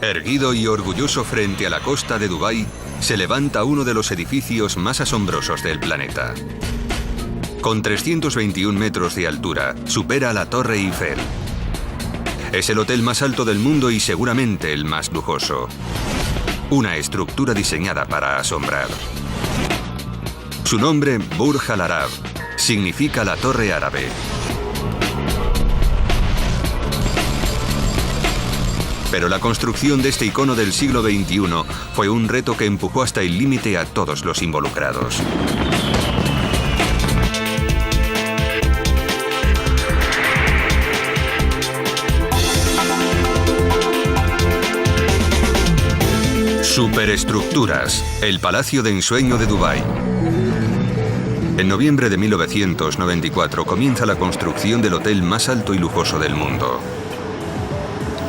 Erguido y orgulloso frente a la costa de Dubái, se levanta uno de los edificios más asombrosos del planeta. Con 321 metros de altura, supera la Torre Eiffel. Es el hotel más alto del mundo y seguramente el más lujoso. Una estructura diseñada para asombrar. Su nombre, Burj Al Arab, significa la Torre Árabe. Pero la construcción de este icono del siglo XXI fue un reto que empujó hasta el límite a todos los involucrados. Superestructuras, el Palacio de Ensueño de Dubái. En noviembre de 1994 comienza la construcción del hotel más alto y lujoso del mundo.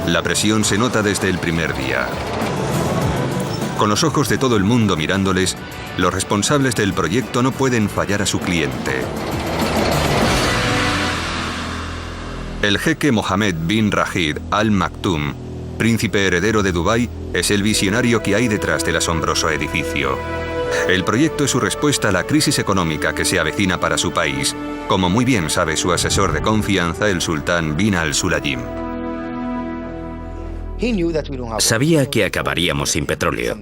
La presión se nota desde el primer día. Con los ojos de todo el mundo mirándoles, los responsables del proyecto no pueden fallar a su cliente. El jeque Mohammed bin Rashid Al Maktoum, príncipe heredero de Dubái, es el visionario que hay detrás del asombroso edificio. El proyecto es su respuesta a la crisis económica que se avecina para su país, como muy bien sabe su asesor de confianza, el sultán bin al-Sulayim. Sabía que acabaríamos sin petróleo,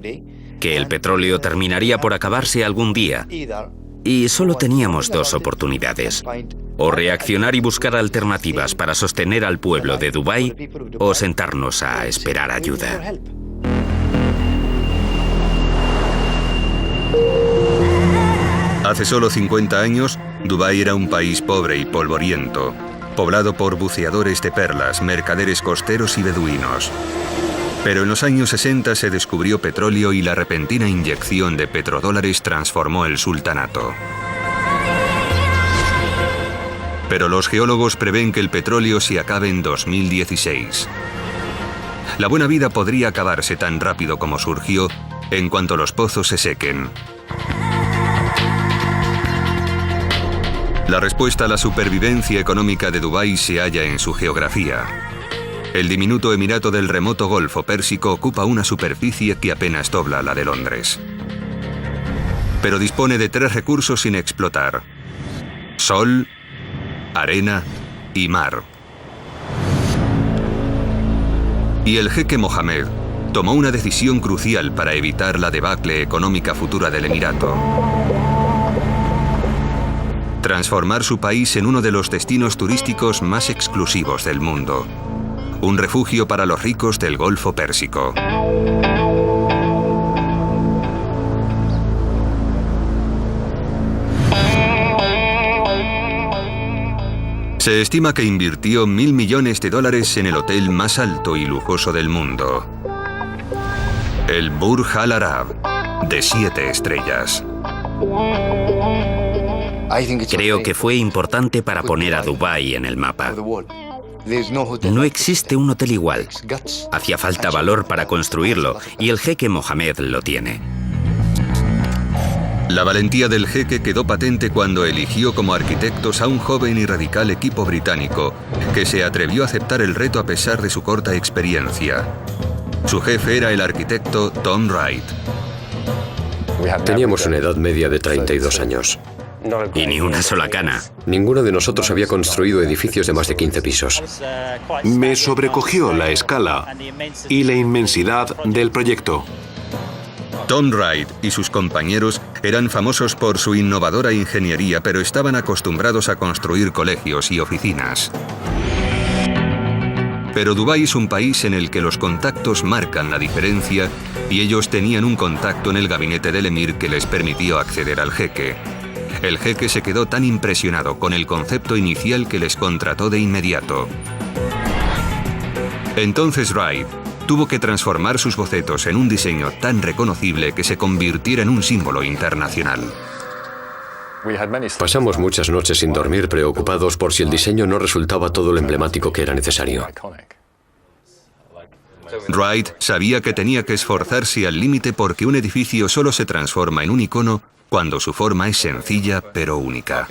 que el petróleo terminaría por acabarse algún día, y solo teníamos dos oportunidades: o reaccionar y buscar alternativas para sostener al pueblo de Dubái, o sentarnos a esperar ayuda. Hace solo 50 años, Dubái era un país pobre y polvoriento, poblado por buceadores de perlas, mercaderes costeros y beduinos. Pero en los años 60 se descubrió petróleo y la repentina inyección de petrodólares transformó el sultanato. Pero los geólogos prevén que el petróleo se acabe en 2016. La buena vida podría acabarse tan rápido como surgió, en cuanto los pozos se sequen. La respuesta a la supervivencia económica de Dubái se halla en su geografía. El diminuto emirato del remoto Golfo Pérsico ocupa una superficie que apenas dobla la de Londres. Pero dispone de 3 recursos sin explotar: sol, arena y mar. Y el jeque Mohammed tomó una decisión crucial para evitar la debacle económica futura del emirato: transformar su país en uno de los destinos turísticos más exclusivos del mundo, un refugio para los ricos del Golfo Pérsico. Se estima que invirtió $1.000 millones en el hotel más alto y lujoso del mundo, el Burj Al Arab, de 7 estrellas. Creo que fue importante para poner a Dubái en el mapa. No existe un hotel igual. Hacía falta valor para construirlo, y el jeque Mohammed lo tiene. La valentía del jeque quedó patente cuando eligió como arquitectos a un joven y radical equipo británico que se atrevió a aceptar el reto a pesar de su corta experiencia. Su jefe era el arquitecto Tom Wright. Teníamos una edad media de 32 años. Y ni una sola cana. Ninguno de nosotros había construido edificios de más de 15 pisos. Me sobrecogió la escala y la inmensidad del proyecto. Tom Wright y sus compañeros eran famosos por su innovadora ingeniería, pero estaban acostumbrados a construir colegios y oficinas. Pero Dubái es un país en el que los contactos marcan la diferencia, y ellos tenían un contacto en el gabinete del emir que les permitió acceder al jeque. El jeque se quedó tan impresionado con el concepto inicial que les contrató de inmediato. Entonces Wright tuvo que transformar sus bocetos en un diseño tan reconocible que se convirtiera en un símbolo internacional. Pasamos muchas noches sin dormir, preocupados por si el diseño no resultaba todo lo emblemático que era necesario. Wright sabía que tenía que esforzarse al límite porque un edificio solo se transforma en un icono cuando su forma es sencilla pero única.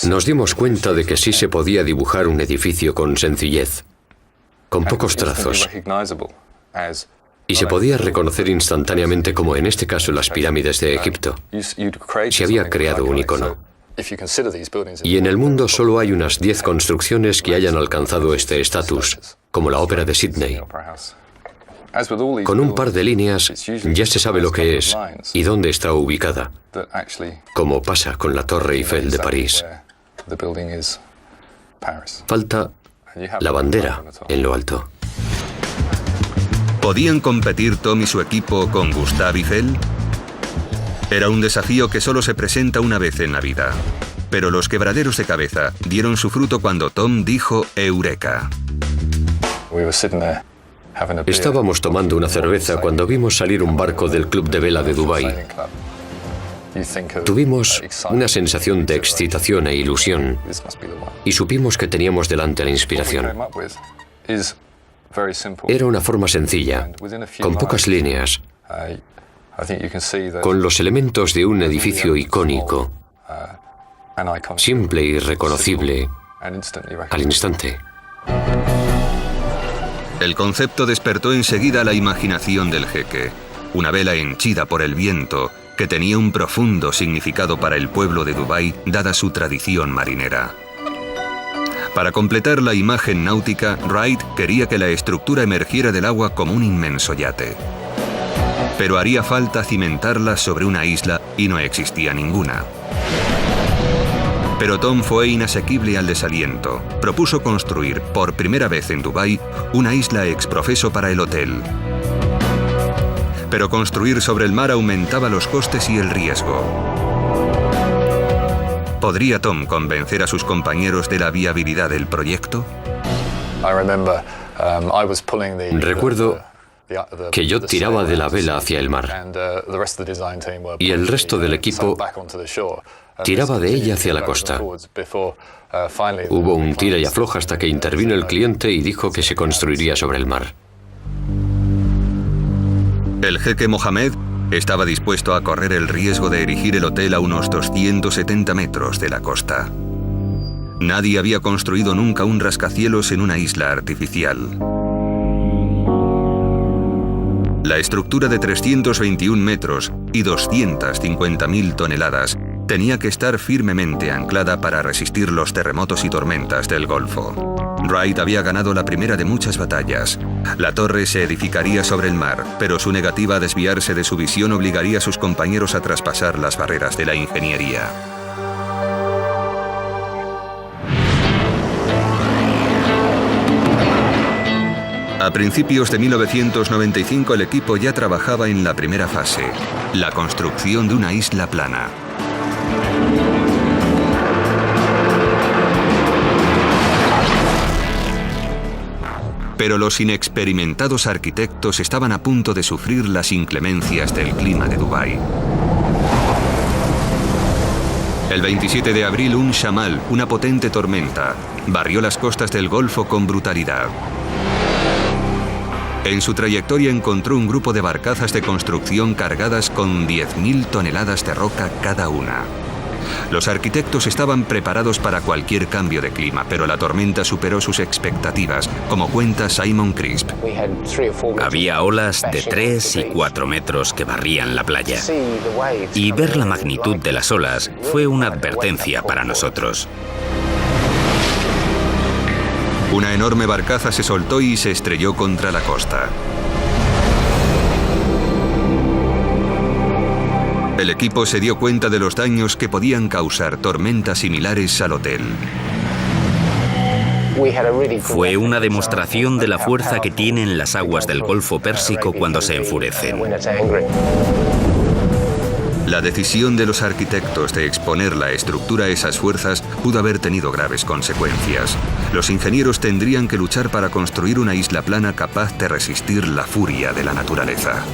Nos dimos cuenta de que sí se podía dibujar un edificio con sencillez, con pocos trazos, y se podía reconocer instantáneamente, como en este caso las pirámides de Egipto. Se había creado un icono. Y en el mundo solo hay unas 10 construcciones que hayan alcanzado este estatus, como la Ópera de Sídney. Con un par de líneas ya se sabe lo que es y dónde está ubicada, como pasa con la Torre Eiffel de París. Falta la bandera en lo alto. ¿Podían competir Tom y su equipo con Gustave Eiffel? Era un desafío que solo se presenta una vez en la vida. Pero los quebraderos de cabeza dieron su fruto cuando Tom dijo Eureka. Estábamos tomando una cerveza cuando vimos salir un barco del Club de Vela de Dubái. Tuvimos una sensación de excitación e ilusión y supimos que teníamos delante la inspiración. Era una forma sencilla, con pocas líneas, con los elementos de un edificio icónico, simple y reconocible al instante. El concepto despertó enseguida la imaginación del jeque. Una vela henchida por el viento que tenía un profundo significado para el pueblo de Dubái, dada su tradición marinera. Para completar la imagen náutica, Wright quería que la estructura emergiera del agua como un inmenso yate. Pero haría falta cimentarla sobre una isla y no existía ninguna. Pero Tom fue inasequible al desaliento. Propuso construir, por primera vez en Dubái, una isla exprofeso para el hotel. Pero construir sobre el mar aumentaba los costes y el riesgo. ¿Podría Tom convencer a sus compañeros de la viabilidad del proyecto? Recuerdo que yo tiraba de la vela hacia el mar y el resto del equipo tiraba de ella hacia la costa. Hubo un tira y afloja hasta que intervino el cliente y dijo que se construiría sobre el mar. El jeque Mohamed estaba dispuesto a correr el riesgo de erigir el hotel a unos 270 metros de la costa. Nadie había construido nunca un rascacielos en una isla artificial. La estructura de 321 metros y 250.000 toneladas tenía que estar firmemente anclada para resistir los terremotos y tormentas del Golfo. Wright había ganado la primera de muchas batallas. La torre se edificaría sobre el mar, pero su negativa a desviarse de su visión obligaría a sus compañeros a traspasar las barreras de la ingeniería. A principios de 1995 el equipo ya trabajaba en la primera fase, la construcción de una isla plana. Pero los inexperimentados arquitectos estaban a punto de sufrir las inclemencias del clima de Dubái. El 27 de abril, un shamal, una potente tormenta, barrió las costas del Golfo con brutalidad. En su trayectoria encontró un grupo de barcazas de construcción cargadas con 10.000 toneladas de roca cada una. Los arquitectos estaban preparados para cualquier cambio de clima, pero la tormenta superó sus expectativas, como cuenta Simon Crisp. Había olas de 3 y 4 metros que barrían la playa. Y ver la magnitud de las olas fue una advertencia para nosotros. Una enorme barcaza se soltó y se estrelló contra la costa. El equipo se dio cuenta de los daños que podían causar tormentas similares al hotel. Fue una demostración de la fuerza que tienen las aguas del Golfo Pérsico cuando se enfurecen. La decisión de los arquitectos de exponer la estructura a esas fuerzas pudo haber tenido graves consecuencias. Los ingenieros tendrían que luchar para construir una isla plana capaz de resistir la furia de la naturaleza.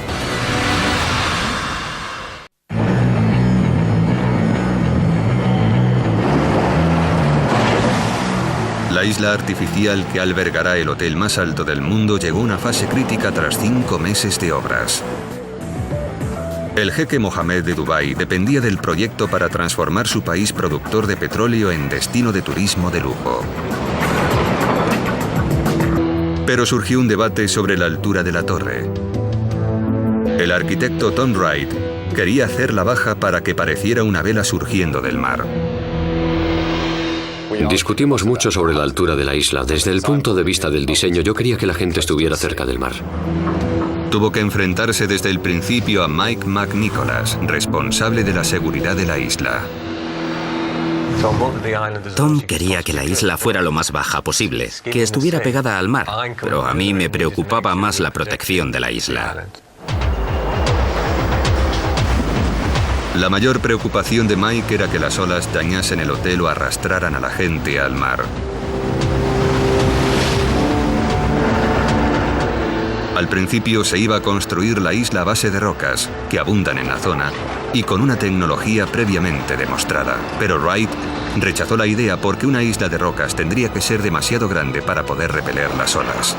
La isla artificial que albergará el hotel más alto del mundo llegó a una fase crítica tras 5 meses de obras. El jeque Mohamed de Dubái dependía del proyecto para transformar su país productor de petróleo en destino de turismo de lujo. Pero surgió un debate sobre la altura de la torre. El arquitecto Tom Wright quería hacer la baja para que pareciera una vela surgiendo del mar. Discutimos mucho sobre la altura de la isla. Desde el punto de vista del diseño, yo quería que la gente estuviera cerca del mar. Tuvo que enfrentarse desde el principio a Mike McNicholas, responsable de la seguridad de la isla. Tom quería que la isla fuera lo más baja posible, que estuviera pegada al mar, pero a mí me preocupaba más la protección de la isla. La mayor preocupación de Mike era que las olas dañasen el hotel o arrastraran a la gente al mar. Al principio se iba a construir la isla a base de rocas, que abundan en la zona, y con una tecnología previamente demostrada. Pero Wright rechazó la idea porque una isla de rocas tendría que ser demasiado grande para poder repeler las olas.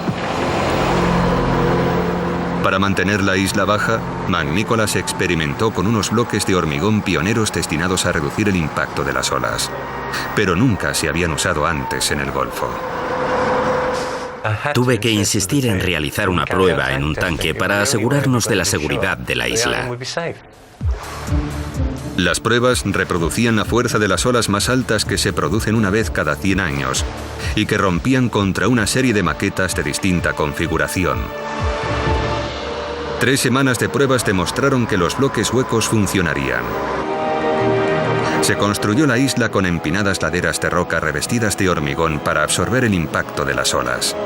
Para mantener la isla baja, McNicholas experimentó con unos bloques de hormigón pioneros destinados a reducir el impacto de las olas, pero nunca se habían usado antes en el Golfo. Tuve que insistir en realizar una prueba en un tanque para asegurarnos de la seguridad de la isla. Las pruebas reproducían la fuerza de las olas más altas que se producen una vez cada 100 años y que rompían contra una serie de maquetas de distinta configuración. 3 semanas de pruebas demostraron que los bloques huecos funcionarían. Se construyó la isla con empinadas laderas de roca revestidas de hormigón para absorber el impacto de las olas.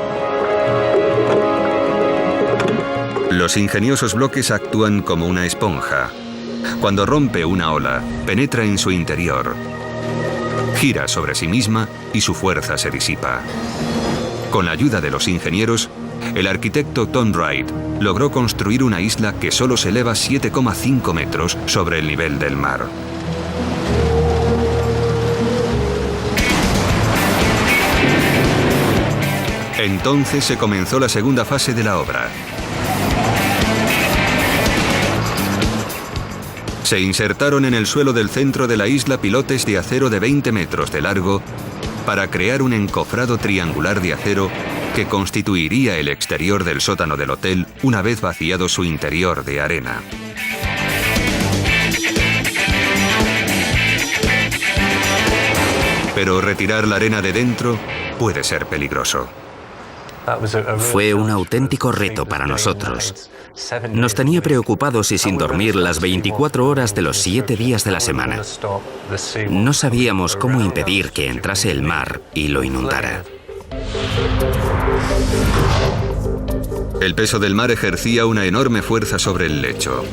Los ingeniosos bloques actúan como una esponja. Cuando rompe una ola, penetra en su interior, gira sobre sí misma y su fuerza se disipa. Con la ayuda de los ingenieros, el arquitecto Tom Wright logró construir una isla que solo se eleva 7,5 metros sobre el nivel del mar. Entonces se comenzó la segunda fase de la obra. Se insertaron en el suelo del centro de la isla pilotes de acero de 20 metros de largo para crear un encofrado triangular de acero que constituiría el exterior del sótano del hotel una vez vaciado su interior de arena. Pero retirar la arena de dentro puede ser peligroso. Fue un auténtico reto para nosotros. Nos tenía preocupados y sin dormir las 24 horas de los 7 días de la semana. No sabíamos cómo impedir que entrase el mar y lo inundara. El peso del mar ejercía una enorme fuerza sobre el lecho.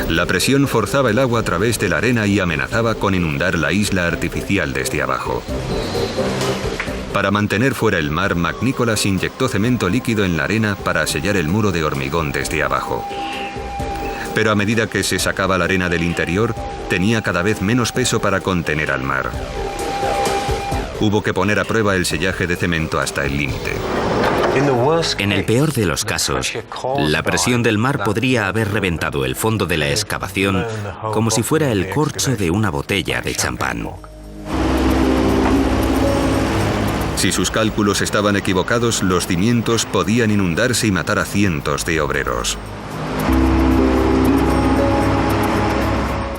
La presión forzaba el agua a través de la arena y amenazaba con inundar la isla artificial desde abajo. Para mantener fuera el mar, McNicholas inyectó cemento líquido en la arena para sellar el muro de hormigón desde abajo. Pero a medida que se sacaba la arena del interior, tenía cada vez menos peso para contener al mar. Hubo que poner a prueba el sellaje de cemento hasta el límite. En el peor de los casos, la presión del mar podría haber reventado el fondo de la excavación como si fuera el corcho de una botella de champán. Si sus cálculos estaban equivocados, los cimientos podían inundarse y matar a cientos de obreros.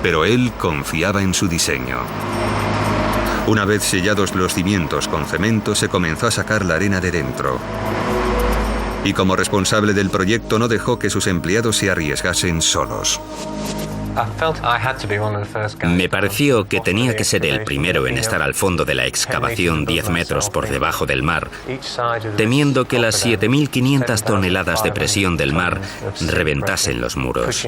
Pero él confiaba en su diseño. Una vez sellados los cimientos con cemento, se comenzó a sacar la arena de dentro. Y como responsable del proyecto, no dejó que sus empleados se arriesgasen solos. Me pareció que tenía que ser el primero en estar al fondo de la excavación 10 metros por debajo del mar, temiendo que las 7.500 toneladas de presión del mar reventasen los muros.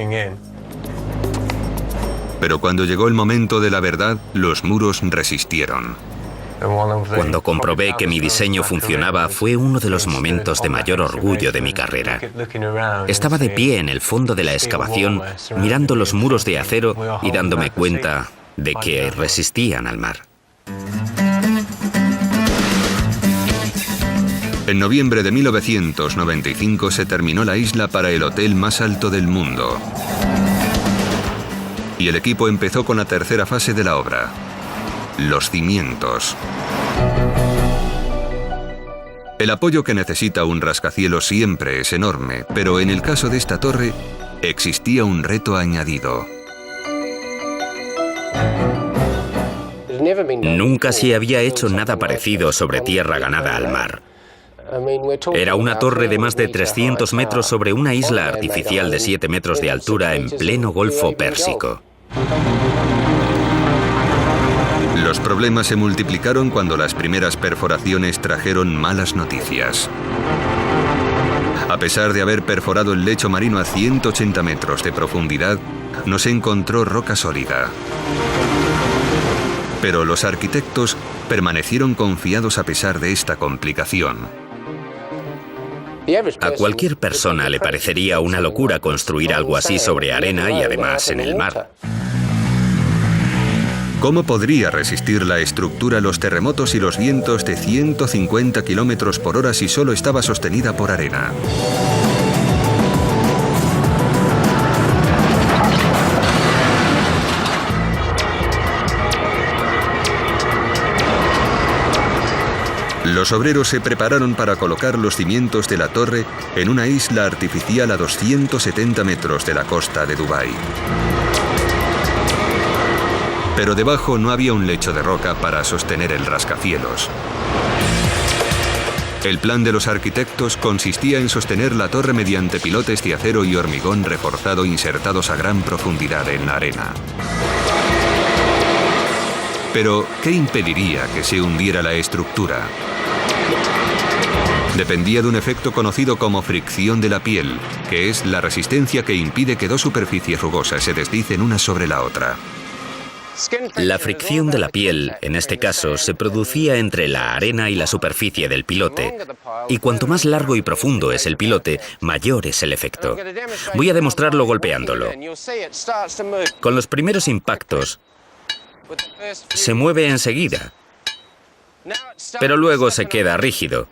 Pero cuando llegó el momento de la verdad, los muros resistieron. Cuando comprobé que mi diseño funcionaba, fue uno de los momentos de mayor orgullo de mi carrera. Estaba de pie en el fondo de la excavación, mirando los muros de acero y dándome cuenta de que resistían al mar. En noviembre de 1995 se terminó la isla para el hotel más alto del mundo. Y el equipo empezó con la tercera fase de la obra: los cimientos. El apoyo que necesita un rascacielos siempre es enorme, pero en el caso de esta torre existía un reto añadido. Nunca se había hecho nada parecido sobre tierra ganada al mar. Era una torre de más de 300 metros sobre una isla artificial de 7 metros de altura en pleno Golfo Pérsico. Los problemas se multiplicaron cuando las primeras perforaciones trajeron malas noticias. A pesar de haber perforado el lecho marino a 180 metros de profundidad, no se encontró roca sólida. Pero los arquitectos permanecieron confiados a pesar de esta complicación. A cualquier persona le parecería una locura construir algo así sobre arena y además en el mar. ¿Cómo podría resistir la estructura los terremotos y los vientos de 150 kilómetros por hora si solo estaba sostenida por arena? Los obreros se prepararon para colocar los cimientos de la torre en una isla artificial a 270 metros de la costa de Dubái. Pero debajo no había un lecho de roca para sostener el rascacielos. El plan de los arquitectos consistía en sostener la torre mediante pilotes de acero y hormigón reforzado insertados a gran profundidad en la arena. Pero, ¿qué impediría que se hundiera la estructura? Dependía de un efecto conocido como fricción de la piel, que es la resistencia que impide que dos superficies rugosas se deslicen una sobre la otra. La fricción de la piel, en este caso, se producía entre la arena y la superficie del pilote. Y cuanto más largo y profundo es el pilote, mayor es el efecto. Voy a demostrarlo golpeándolo. Con los primeros impactos, se mueve enseguida, pero luego se queda rígido.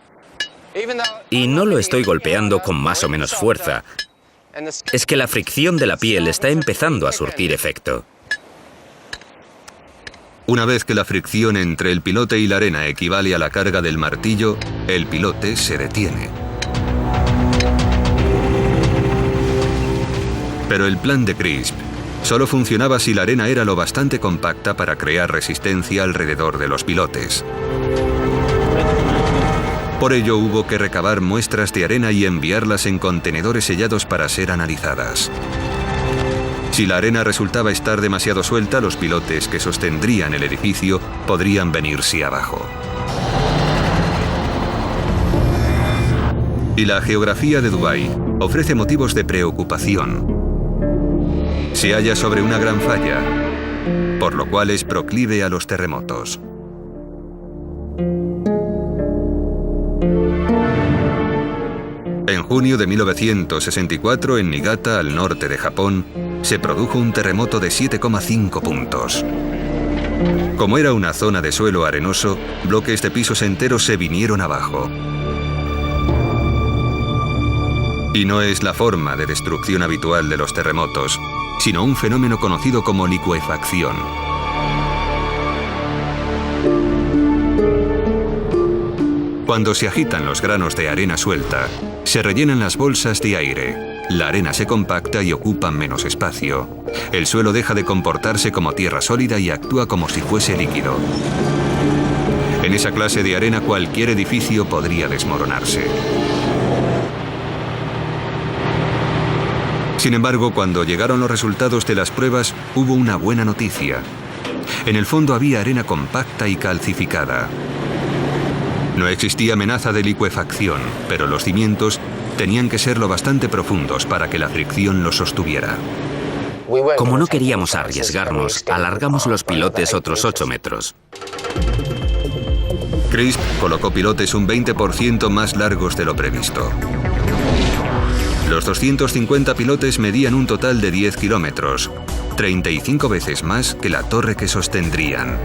Y no lo estoy golpeando con más o menos fuerza. Es que la fricción de la piel está empezando a surtir efecto. Una vez que la fricción entre el pilote y la arena equivale a la carga del martillo, el pilote se detiene. Pero el plan de Crisp solo funcionaba si la arena era lo bastante compacta para crear resistencia alrededor de los pilotes. Por ello hubo que recabar muestras de arena y enviarlas en contenedores sellados para ser analizadas. Si la arena resultaba estar demasiado suelta, los pilotes que sostendrían el edificio podrían venirse abajo. Y la geografía de Dubái ofrece motivos de preocupación. Se halla sobre una gran falla, por lo cual es proclive a los terremotos. En junio de 1964, en Niigata, al norte de Japón, se produjo un terremoto de 7,5 puntos. Como era una zona de suelo arenoso, bloques de pisos enteros se vinieron abajo. Y no es la forma de destrucción habitual de los terremotos, sino un fenómeno conocido como licuefacción. Cuando se agitan los granos de arena suelta, se rellenan las bolsas de aire. La arena se compacta y ocupa menos espacio. El suelo deja de comportarse como tierra sólida y actúa como si fuese líquido. En esa clase de arena cualquier edificio podría desmoronarse. Sin embargo, cuando llegaron los resultados de las pruebas, hubo una buena noticia. En el fondo había arena compacta y calcificada. No existía amenaza de licuefacción, pero los cimientos tenían que ser lo bastante profundos para que la fricción los sostuviera. Como no queríamos arriesgarnos, alargamos los pilotes otros 8 metros. Crisp colocó pilotes un 20% más largos de lo previsto. Los 250 pilotes medían un total de 10 kilómetros, 35 veces más que la torre que sostendrían.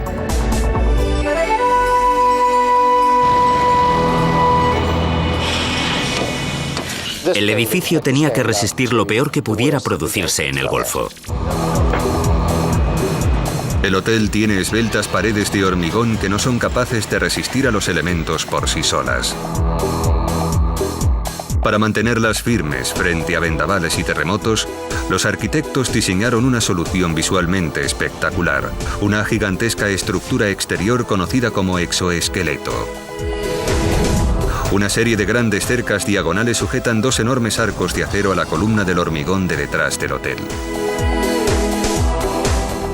El edificio tenía que resistir lo peor que pudiera producirse en el Golfo. El hotel tiene esbeltas paredes de hormigón que no son capaces de resistir a los elementos por sí solas. Para mantenerlas firmes frente a vendavales y terremotos, los arquitectos diseñaron una solución visualmente espectacular, una gigantesca estructura exterior conocida como exoesqueleto. Una serie de grandes cercas diagonales sujetan dos enormes arcos de acero a la columna del hormigón de detrás del hotel.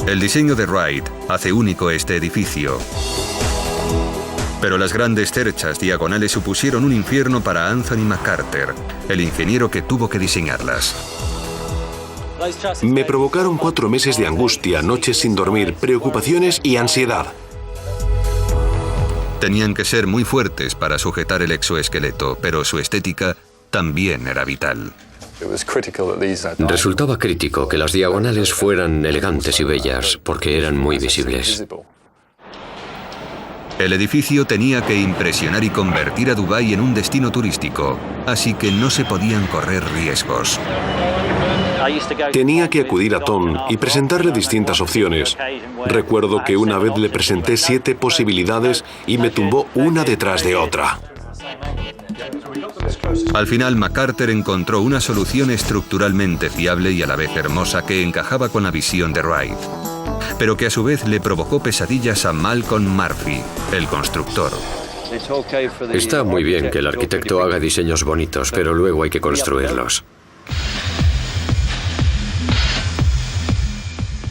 El diseño de Wright hace único este edificio. Pero las grandes cerchas diagonales supusieron un infierno para Anthony McCarter, el ingeniero que tuvo que diseñarlas. Me provocaron 4 meses de angustia, noches sin dormir, preocupaciones y ansiedad. Tenían que ser muy fuertes para sujetar el exoesqueleto, pero su estética también era vital. Resultaba crítico que las diagonales fueran elegantes y bellas, porque eran muy visibles. El edificio tenía que impresionar y convertir a Dubái en un destino turístico, así que no se podían correr riesgos. Tenía que acudir a Tom y presentarle distintas opciones. Recuerdo que una vez le presenté 7 posibilidades y me tumbó una detrás de otra. Al final, McCarter encontró una solución estructuralmente fiable y a la vez hermosa que encajaba con la visión de Wright, pero que a su vez le provocó pesadillas a Malcolm Murphy, el constructor. Está muy bien que el arquitecto haga diseños bonitos, pero luego hay que construirlos.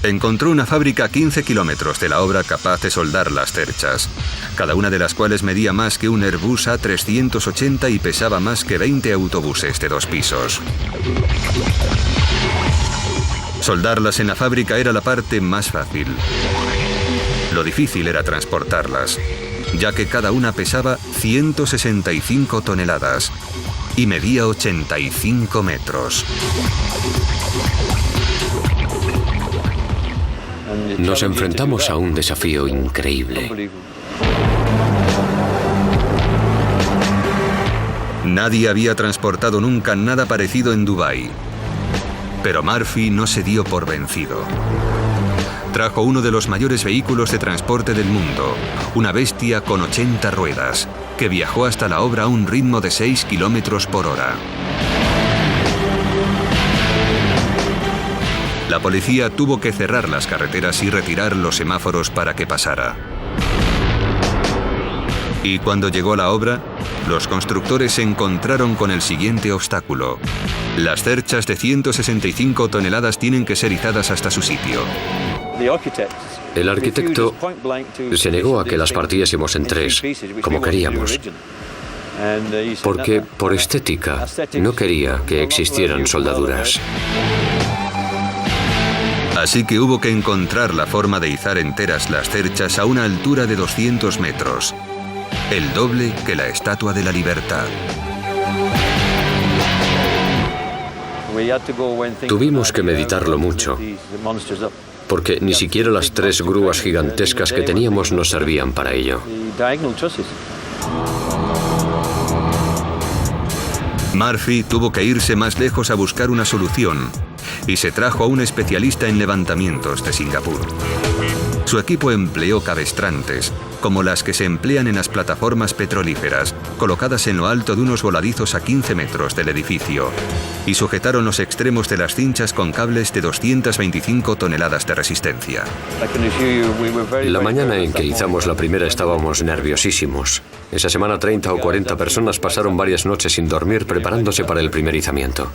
Encontró una fábrica a 15 kilómetros de la obra capaz de soldar las cerchas, cada una de las cuales medía más que un Airbus A380 y pesaba más que 20 autobuses de 2 pisos. Soldarlas en la fábrica era la parte más fácil. Lo difícil era transportarlas, ya que cada una pesaba 165 toneladas y medía 85 metros. Nos enfrentamos a un desafío increíble. Nadie había transportado nunca nada parecido en Dubái. Pero Murphy no se dio por vencido. Trajo uno de los mayores vehículos de transporte del mundo, una bestia con 80 ruedas, que viajó hasta la obra a un ritmo de 6 kilómetros por hora. La policía tuvo que cerrar las carreteras y retirar los semáforos para que pasara. Y cuando llegó la obra, los constructores se encontraron con el siguiente obstáculo. Las cerchas de 165 toneladas tienen que ser izadas hasta su sitio. El arquitecto se negó a que las partiésemos en 3, como queríamos, porque por estética no quería que existieran soldaduras. Así que hubo que encontrar la forma de izar enteras las cerchas a una altura de 200 metros, el doble que la Estatua de la Libertad. Tuvimos que meditarlo mucho, porque ni siquiera las 3 grúas gigantescas que teníamos nos servían para ello. Murphy tuvo que irse más lejos a buscar una solución y se trajo a un especialista en levantamientos de Singapur. Su equipo empleó cabestrantes, como las que se emplean en las plataformas petrolíferas, colocadas en lo alto de unos voladizos a 15 metros del edificio, y sujetaron los extremos de las cinchas con cables de 225 toneladas de resistencia. La mañana en que izamos la primera estábamos nerviosísimos. Esa semana 30 o 40 personas pasaron varias noches sin dormir preparándose para el primer izamiento.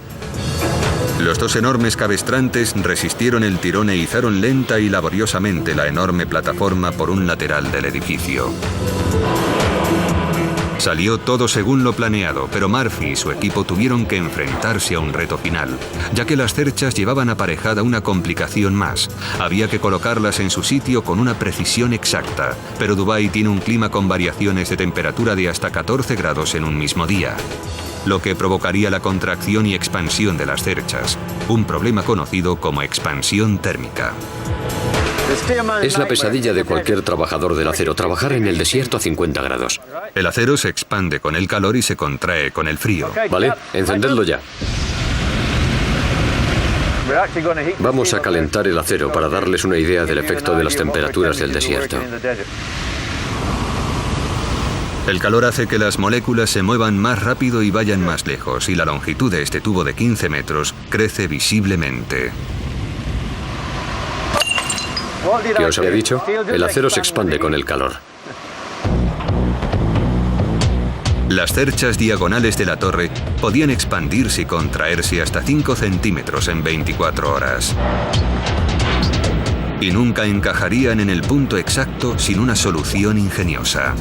Los 2 enormes cabestrantes resistieron el tirón e izaron lenta y laboriosamente la enorme plataforma por un lateral del edificio. Salió todo según lo planeado, pero Murphy y su equipo tuvieron que enfrentarse a un reto final, ya que las cerchas llevaban aparejada una complicación más. Había que colocarlas en su sitio con una precisión exacta, pero Dubái tiene un clima con variaciones de temperatura de hasta 14 grados en un mismo día, lo que provocaría la contracción y expansión de las cerchas, un problema conocido como expansión térmica. Es la pesadilla de cualquier trabajador del acero, trabajar en el desierto a 50 grados. El acero se expande con el calor y se contrae con el frío. Vale, encendedlo ya. Vamos a calentar el acero para darles una idea del efecto de las temperaturas del desierto. El calor hace que las moléculas se muevan más rápido y vayan más lejos, y la longitud de este tubo de 15 metros crece visiblemente. ¿Qué os había dicho? El acero se expande con el calor. Las cerchas diagonales de la torre podían expandirse y contraerse hasta 5 centímetros en 24 horas. Y nunca encajarían en el punto exacto sin una solución ingeniosa.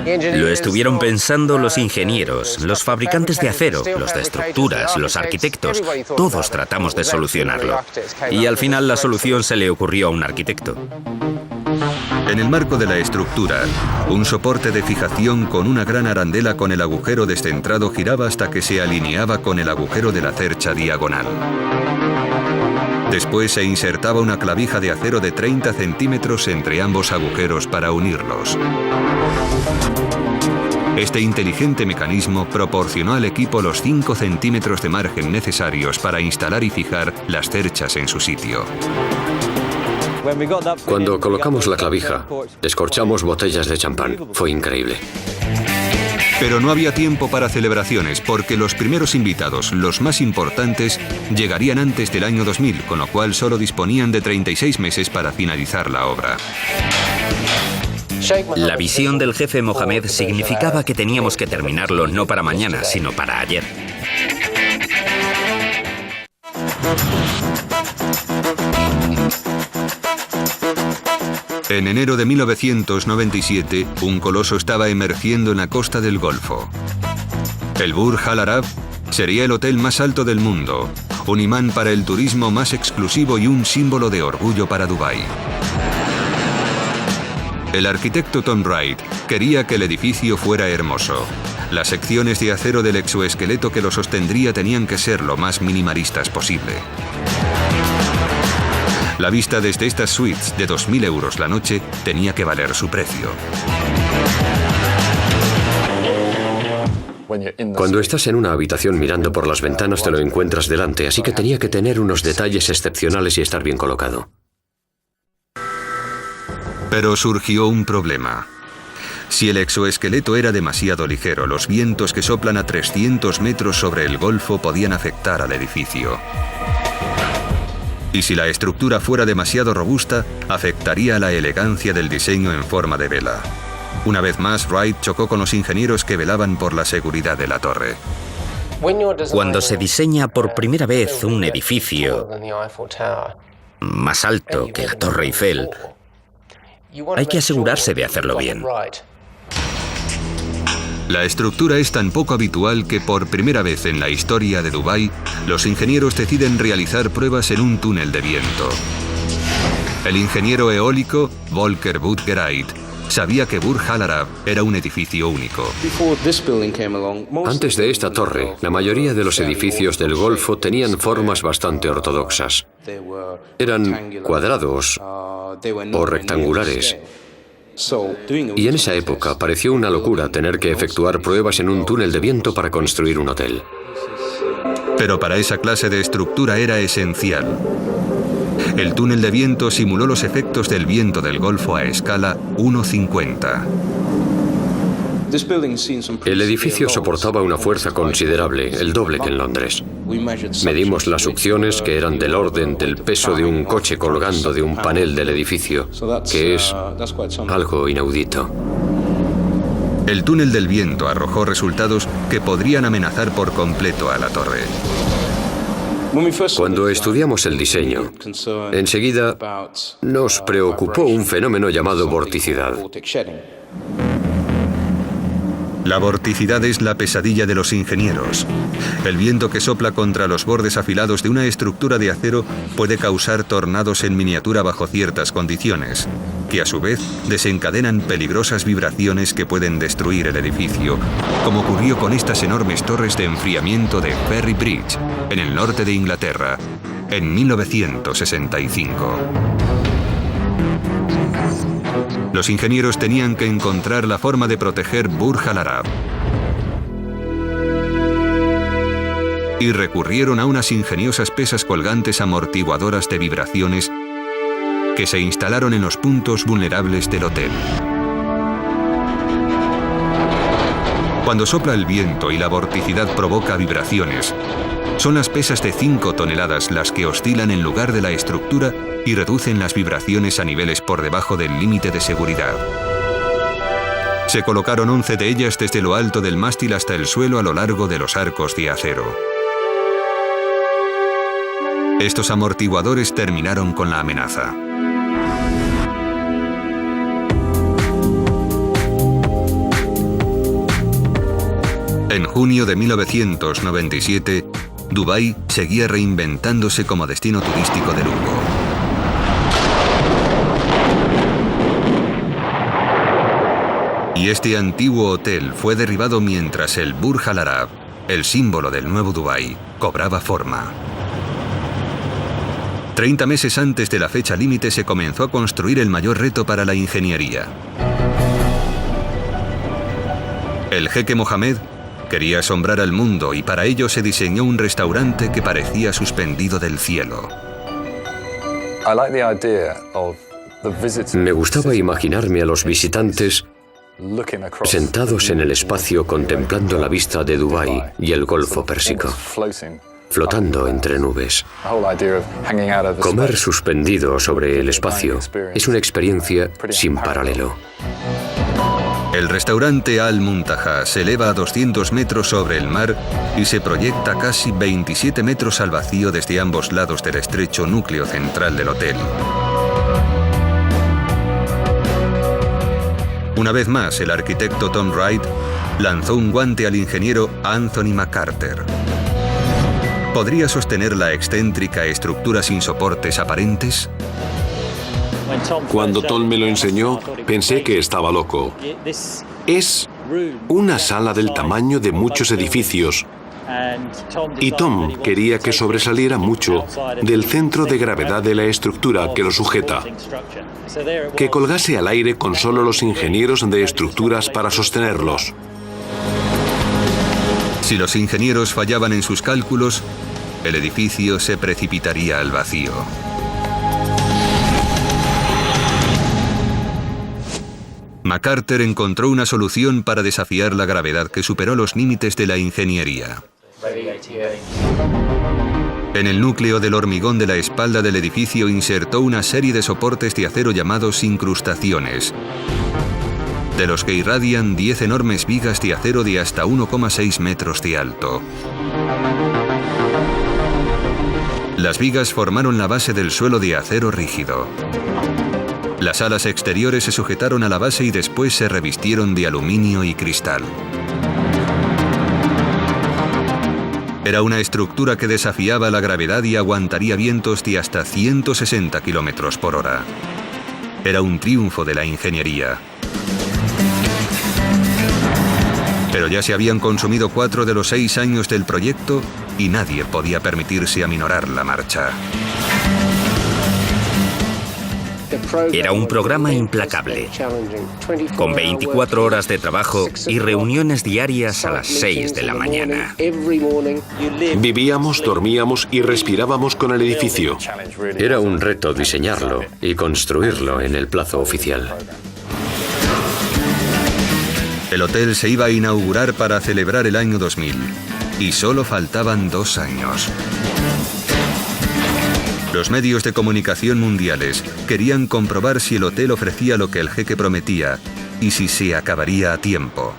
Lo estuvieron pensando los ingenieros, los fabricantes de acero, los de estructuras, los arquitectos. Todos tratamos de solucionarlo. Y al final la solución se le ocurrió a un arquitecto. En el marco de la estructura, un soporte de fijación con una gran arandela con el agujero descentrado giraba hasta que se alineaba con el agujero de la cercha diagonal. Después se insertaba una clavija de acero de 30 centímetros entre ambos agujeros para unirlos. Este inteligente mecanismo proporcionó al equipo los 5 centímetros de margen necesarios para instalar y fijar las cerchas en su sitio. Cuando colocamos la clavija, descorchamos botellas de champán. Fue increíble. Pero no había tiempo para celebraciones porque los primeros invitados, los más importantes, llegarían antes del año 2000, con lo cual solo disponían de 36 meses para finalizar la obra. La visión del jefe Mohamed significaba que teníamos que terminarlo no para mañana, sino para ayer. En enero de 1997, un coloso estaba emergiendo en la costa del Golfo. El Burj Al Arab sería el hotel más alto del mundo, un imán para el turismo más exclusivo y un símbolo de orgullo para Dubái. El arquitecto Tom Wright quería que el edificio fuera hermoso. Las secciones de acero del exoesqueleto que lo sostendría tenían que ser lo más minimalistas posible. La vista desde estas suites de 2.000 euros la noche tenía que valer su precio. Cuando estás en una habitación mirando por las ventanas te lo encuentras delante, así que tenía que tener unos detalles excepcionales y estar bien colocado. Pero surgió un problema. Si el exoesqueleto era demasiado ligero, los vientos que soplan a 300 metros sobre el Golfo podían afectar al edificio. Y si la estructura fuera demasiado robusta, afectaría la elegancia del diseño en forma de vela. Una vez más, Wright chocó con los ingenieros que velaban por la seguridad de la torre. Cuando se diseña por primera vez un edificio más alto que la Torre Eiffel, hay que asegurarse de hacerlo bien. La estructura es tan poco habitual que por primera vez en la historia de Dubái, los ingenieros deciden realizar pruebas en un túnel de viento. El ingeniero eólico, Volker Budgereit, sabía que Burj Al Arab era un edificio único. Antes de esta torre, la mayoría de los edificios del Golfo tenían formas bastante ortodoxas. Eran cuadrados o rectangulares. Y en esa época pareció una locura tener que efectuar pruebas en un túnel de viento para construir un hotel. Pero para esa clase de estructura era esencial. El túnel de viento simuló los efectos del viento del Golfo a escala 1,50. El edificio soportaba una fuerza considerable, el doble que en Londres. Medimos las succiones, que eran del orden del peso de un coche colgando de un panel del edificio, que es algo inaudito. El túnel del viento arrojó resultados que podrían amenazar por completo a la torre. Cuando estudiamos el diseño, enseguida nos preocupó un fenómeno llamado vorticidad. La vorticidad es la pesadilla de los ingenieros. El viento que sopla contra los bordes afilados de una estructura de acero puede causar tornados en miniatura bajo ciertas condiciones, que a su vez desencadenan peligrosas vibraciones que pueden destruir el edificio, como ocurrió con estas enormes torres de enfriamiento de Ferry Bridge, en el norte de Inglaterra, en 1965. Los ingenieros tenían que encontrar la forma de proteger Burj Al Arab. y recurrieron a unas ingeniosas pesas colgantes amortiguadoras de vibraciones que se instalaron en los puntos vulnerables del hotel. Cuando sopla el viento y la vorticidad provoca vibraciones, son las pesas de 5 toneladas las que oscilan en lugar de la estructura y reducen las vibraciones a niveles por debajo del límite de seguridad. Se colocaron 11 de ellas desde lo alto del mástil hasta el suelo a lo largo de los arcos de acero. Estos amortiguadores terminaron con la amenaza. En junio de 1997, Dubái seguía reinventándose como destino turístico de lujo. Y este antiguo hotel fue derribado mientras el Burj Al Arab, el símbolo del nuevo Dubái, cobraba forma. 30 meses antes de la fecha límite se comenzó a construir el mayor reto para la ingeniería. El jeque Mohammed quería asombrar al mundo y para ello se diseñó un restaurante que parecía suspendido del cielo. Me gustaba imaginarme a los visitantes sentados en el espacio contemplando la vista de Dubái y el Golfo Pérsico, flotando entre nubes. Comer suspendido sobre el espacio es una experiencia sin paralelo. El restaurante Al Muntaha se eleva a 200 metros sobre el mar y se proyecta casi 27 metros al vacío desde ambos lados del estrecho núcleo central del hotel. Una vez más, el arquitecto Tom Wright lanzó un guante al ingeniero Anthony McCarter. ¿Podría sostener la excéntrica estructura sin soportes aparentes? Cuando Tom me lo enseñó, pensé que estaba loco. Es una sala del tamaño de muchos edificios. Y Tom quería que sobresaliera mucho del centro de gravedad de la estructura que lo sujeta. Que colgase al aire con solo los ingenieros de estructuras para sostenerlos. Si los ingenieros fallaban en sus cálculos, el edificio se precipitaría al vacío. McCarter encontró una solución para desafiar la gravedad que superó los límites de la ingeniería. En el núcleo del hormigón de la espalda del edificio insertó una serie de soportes de acero llamados incrustaciones, de los que irradian 10 enormes vigas de acero de hasta 1,6 metros de alto. Las vigas formaron la base del suelo de acero rígido. Las alas exteriores se sujetaron a la base y después se revistieron de aluminio y cristal. Era una estructura que desafiaba la gravedad y aguantaría vientos de hasta 160 kilómetros por hora. Era un triunfo de la ingeniería. Pero ya se habían consumido 4 de los 6 años del proyecto y nadie podía permitirse aminorar la marcha. Era un programa implacable, con 24 horas de trabajo y reuniones diarias a las 6 de la mañana. Vivíamos, dormíamos y respirábamos con el edificio. Era un reto diseñarlo y construirlo en el plazo oficial. El hotel se iba a inaugurar para celebrar el año 2000 y solo faltaban 2 años. Los medios de comunicación mundiales querían comprobar si el hotel ofrecía lo que el jeque prometía y si se acabaría a tiempo.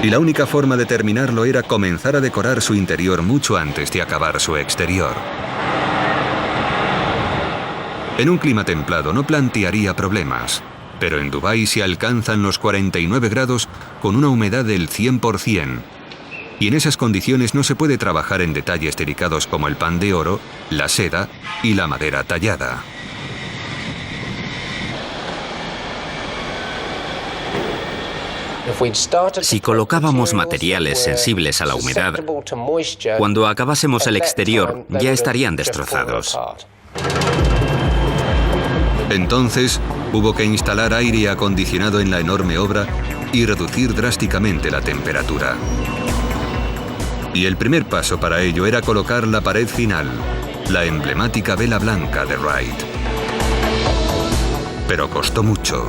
Y la única forma de terminarlo era comenzar a decorar su interior mucho antes de acabar su exterior. En un clima templado no plantearía problemas, pero en Dubái se alcanzan los 49 grados con una humedad del 100%. Y en esas condiciones no se puede trabajar en detalles delicados como el pan de oro, la seda y la madera tallada. Si colocábamos materiales sensibles a la humedad, cuando acabásemos el exterior ya estarían destrozados. Entonces, hubo que instalar aire acondicionado en la enorme obra y reducir drásticamente la temperatura. Y el primer paso para ello era colocar la pared final, la emblemática vela blanca de Wright. Pero costó mucho.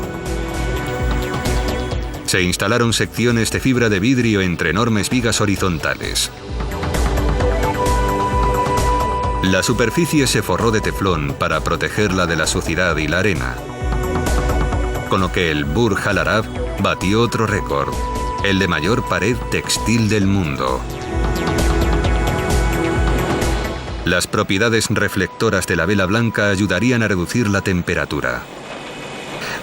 Se instalaron secciones de fibra de vidrio entre enormes vigas horizontales. La superficie se forró de teflón para protegerla de la suciedad y la arena, con lo que el Burj Al Arab batió otro récord, el de mayor pared textil del mundo. Las propiedades reflectoras de la vela blanca ayudarían a reducir la temperatura.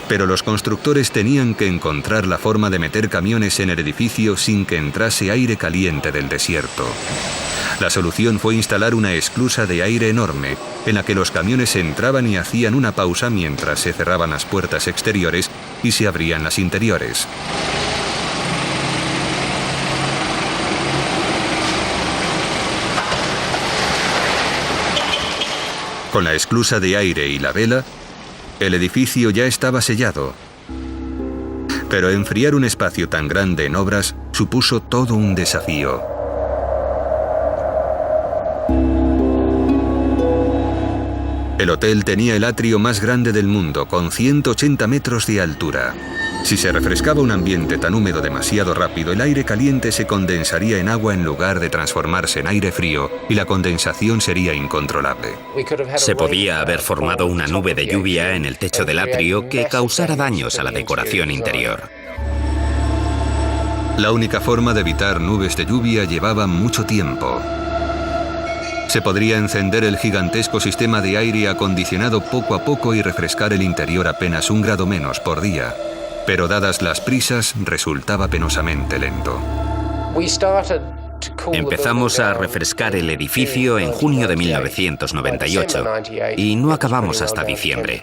Pero los constructores tenían que encontrar la forma de meter camiones en el edificio sin que entrase aire caliente del desierto. La solución fue instalar una esclusa de aire enorme, en la que los camiones entraban y hacían una pausa mientras se cerraban las puertas exteriores y se abrían las interiores. Con la esclusa de aire y la vela, el edificio ya estaba sellado. Pero enfriar un espacio tan grande en obras supuso todo un desafío. El hotel tenía el atrio más grande del mundo, con 180 metros de altura. Si se refrescaba un ambiente tan húmedo demasiado rápido, el aire caliente se condensaría en agua en lugar de transformarse en aire frío y la condensación sería incontrolable. Se podía haber formado una nube de lluvia en el techo del atrio que causara daños a la decoración interior. La única forma de evitar nubes de lluvia llevaba mucho tiempo. Se podría encender el gigantesco sistema de aire acondicionado poco a poco y refrescar el interior apenas 1 grado menos por día. Pero dadas las prisas, resultaba penosamente lento. Empezamos a refrescar el edificio en junio de 1998 y no acabamos hasta diciembre.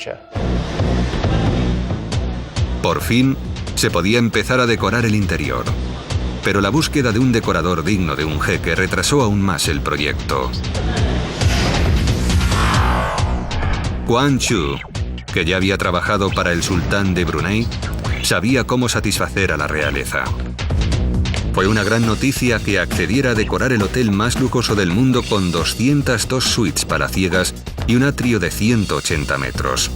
Por fin, se podía empezar a decorar el interior. Pero la búsqueda de un decorador digno de un jeque retrasó aún más el proyecto. Quang Chu, que ya había trabajado para el sultán de Brunei, sabía cómo satisfacer a la realeza. Fue una gran noticia que accediera a decorar el hotel más lujoso del mundo con 202 suites palaciegas y un atrio de 180 metros.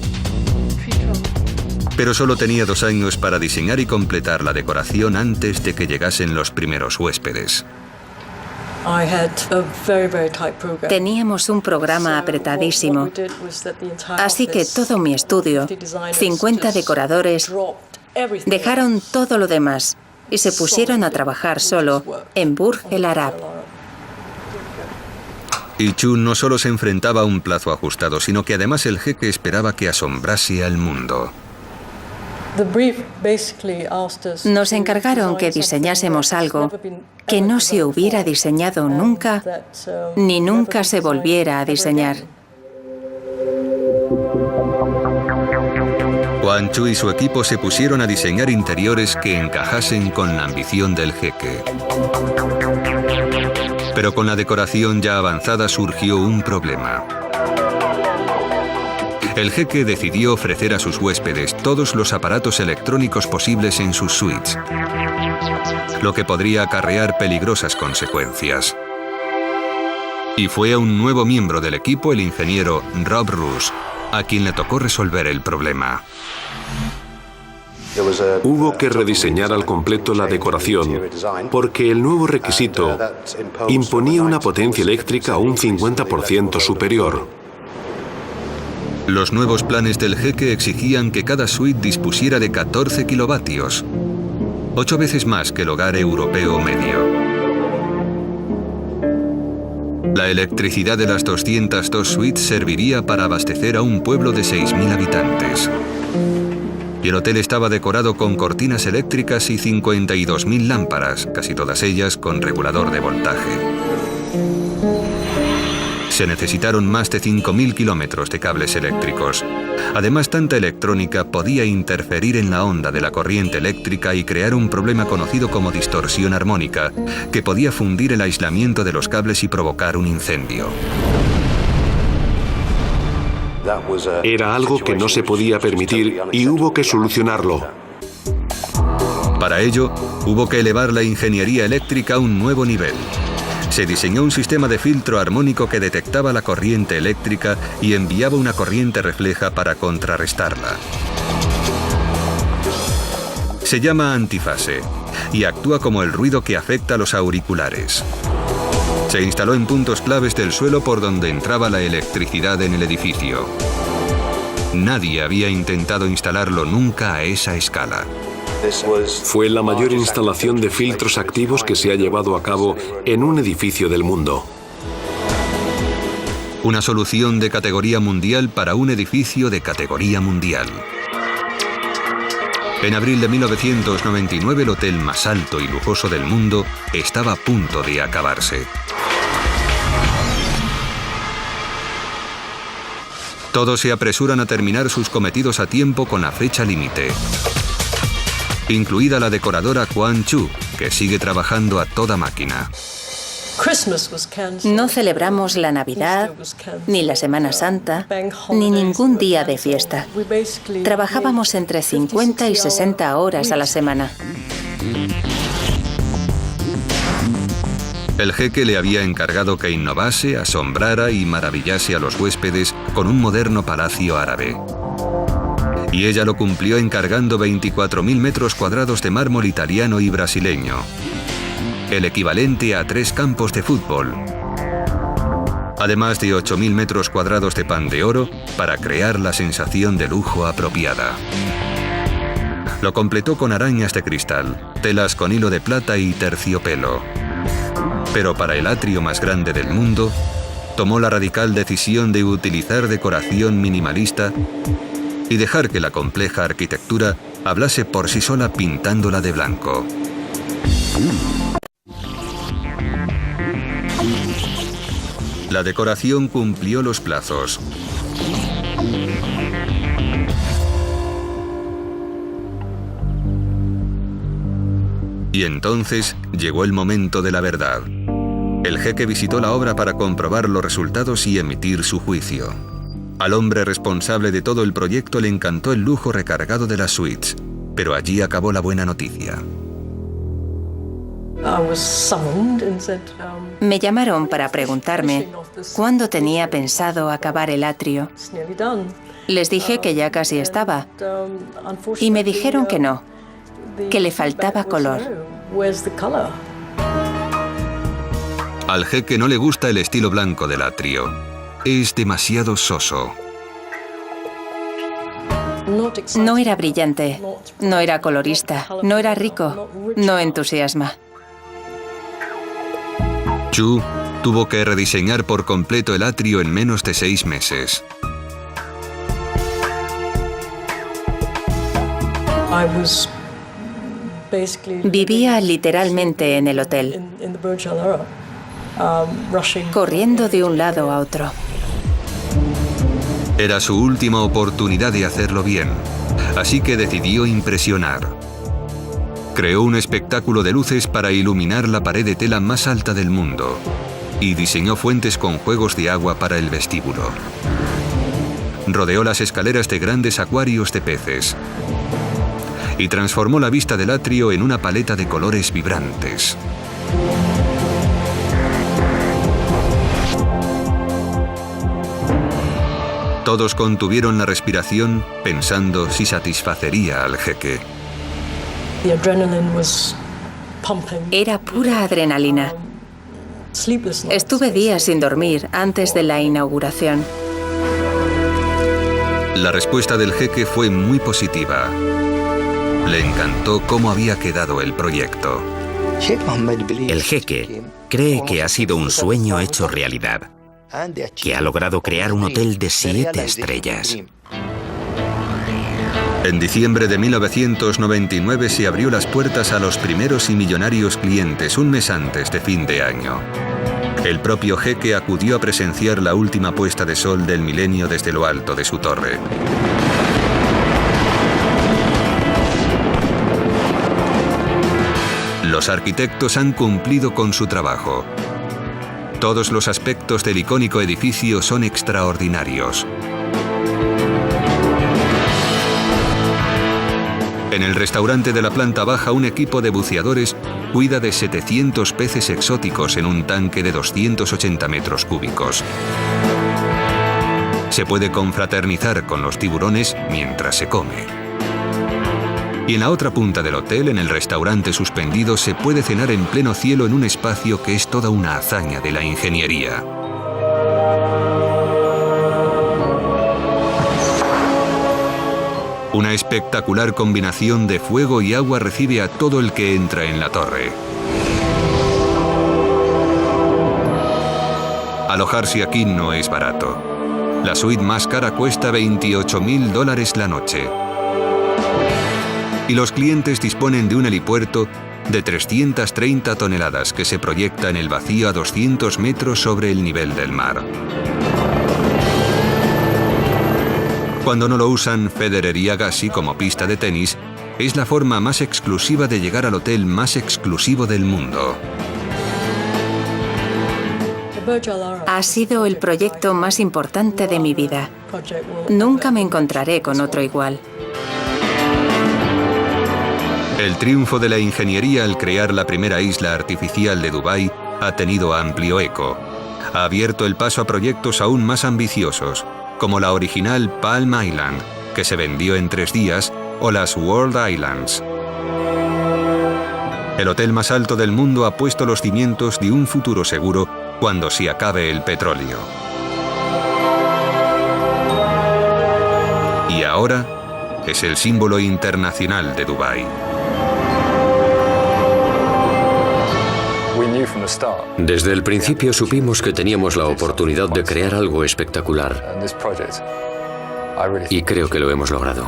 Pero solo tenía 2 años para diseñar y completar la decoración antes de que llegasen los primeros huéspedes. Teníamos un programa apretadísimo, así que todo mi estudio, 50 decoradores, dejaron todo lo demás y se pusieron a trabajar solo en Burj Al Arab. Y Chu no solo se enfrentaba a un plazo ajustado, sino que además el jeque esperaba que asombrase al mundo. Nos encargaron que diseñásemos algo que no se hubiera diseñado nunca, ni nunca se volviera a diseñar. Quang Chu y su equipo se pusieron a diseñar interiores que encajasen con la ambición del jeque. Pero con la decoración ya avanzada surgió un problema. El jeque decidió ofrecer a sus huéspedes todos los aparatos electrónicos posibles en sus suites, lo que podría acarrear peligrosas consecuencias. Y fue a un nuevo miembro del equipo, el ingeniero Rob Roos, a quien le tocó resolver el problema. Hubo que rediseñar al completo la decoración, porque el nuevo requisito imponía una potencia eléctrica un 50% superior. Los nuevos planes del jeque exigían que cada suite dispusiera de 14 kilovatios, 8 veces más que el hogar europeo medio. La electricidad de las 202 suites serviría para abastecer a un pueblo de 6.000 habitantes. Y el hotel estaba decorado con cortinas eléctricas y 52.000 lámparas, casi todas ellas con regulador de voltaje. Se necesitaron más de 5.000 kilómetros de cables eléctricos. Además, tanta electrónica podía interferir en la onda de la corriente eléctrica y crear un problema conocido como distorsión armónica, que podía fundir el aislamiento de los cables y provocar un incendio. Era algo que no se podía permitir y hubo que solucionarlo. Para ello, hubo que elevar la ingeniería eléctrica a un nuevo nivel. Se diseñó un sistema de filtro armónico que detectaba la corriente eléctrica y enviaba una corriente refleja para contrarrestarla. Se llama antifase y actúa como el ruido que afecta a los auriculares. Se instaló en puntos claves del suelo por donde entraba la electricidad en el edificio. Nadie había intentado instalarlo nunca a esa escala. Fue la mayor instalación de filtros activos que se ha llevado a cabo en un edificio del mundo. Una solución de categoría mundial para un edificio de categoría mundial. En abril de 1999, el hotel más alto y lujoso del mundo estaba a punto de acabarse. Todos se apresuran a terminar sus cometidos a tiempo con la fecha límite, incluida la decoradora Quan Chu, que sigue trabajando a toda máquina. No celebramos la Navidad, ni la Semana Santa, ni ningún día de fiesta. Trabajábamos entre 50 y 60 horas a la semana. El jeque le había encargado que innovase, asombrara y maravillase a los huéspedes con un moderno palacio árabe. Y ella lo cumplió encargando 24.000 metros cuadrados de mármol italiano y brasileño, el equivalente a 3 campos de fútbol, además de 8.000 metros cuadrados de pan de oro para crear la sensación de lujo apropiada. Lo completó con arañas de cristal, telas con hilo de plata y terciopelo. Pero para el atrio más grande del mundo, tomó la radical decisión de utilizar decoración minimalista y dejar que la compleja arquitectura hablase por sí sola pintándola de blanco. La decoración cumplió los plazos. Y entonces llegó el momento de la verdad. El jeque visitó la obra para comprobar los resultados y emitir su juicio. Al hombre responsable de todo el proyecto le encantó el lujo recargado de las suites, pero allí acabó la buena noticia. Me llamaron para preguntarme cuándo tenía pensado acabar el atrio. Les dije que ya casi estaba, y me dijeron que no, que le faltaba color. Al jeque no le gusta el estilo blanco del atrio. Es demasiado soso. No era brillante, no era colorista, no era rico, no entusiasma. Chu tuvo que rediseñar por completo el atrio en menos de 6 meses. Vivía literalmente en el hotel, corriendo de un lado a otro. Era su última oportunidad de hacerlo bien, así que decidió impresionar. Creó un espectáculo de luces para iluminar la pared de tela más alta del mundo y diseñó fuentes con juegos de agua para el vestíbulo. Rodeó las escaleras de grandes acuarios de peces y transformó la vista del atrio en una paleta de colores vibrantes. Todos contuvieron la respiración pensando si satisfacería al jeque. Era pura adrenalina. Estuve días sin dormir antes de la inauguración. La respuesta del jeque fue muy positiva. Le encantó cómo había quedado el proyecto. El jeque cree que ha sido un sueño hecho realidad, que ha logrado crear un hotel de 7 estrellas. En diciembre de 1999 se abrió las puertas a los primeros y millonarios clientes un mes antes de fin de año. El propio jeque acudió a presenciar la última puesta de sol del milenio desde lo alto de su torre. Los arquitectos han cumplido con su trabajo. Todos los aspectos del icónico edificio son extraordinarios. En el restaurante de la planta baja, un equipo de buceadores cuida de 700 peces exóticos en un tanque de 280 metros cúbicos. Se puede confraternizar con los tiburones mientras se come. Y en la otra punta del hotel, en el restaurante suspendido, se puede cenar en pleno cielo en un espacio que es toda una hazaña de la ingeniería. Una espectacular combinación de fuego y agua recibe a todo el que entra en la torre. Alojarse aquí no es barato. La suite más cara cuesta $28.000 la noche. Y los clientes disponen de un helipuerto de 330 toneladas que se proyecta en el vacío a 200 metros sobre el nivel del mar. Cuando no lo usan Federer y Agassi como pista de tenis, es la forma más exclusiva de llegar al hotel más exclusivo del mundo. Ha sido el proyecto más importante de mi vida. Nunca me encontraré con otro igual. El triunfo de la ingeniería al crear la primera isla artificial de Dubái ha tenido amplio eco. Ha abierto el paso a proyectos aún más ambiciosos, como la original Palm Island, que se vendió en 3 días, o las World Islands. El hotel más alto del mundo ha puesto los cimientos de un futuro seguro cuando se acabe el petróleo. Y ahora es el símbolo internacional de Dubái. Desde el principio supimos que teníamos la oportunidad de crear algo espectacular. Y creo que lo hemos logrado.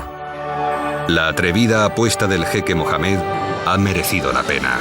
La atrevida apuesta del jeque Mohammed ha merecido la pena.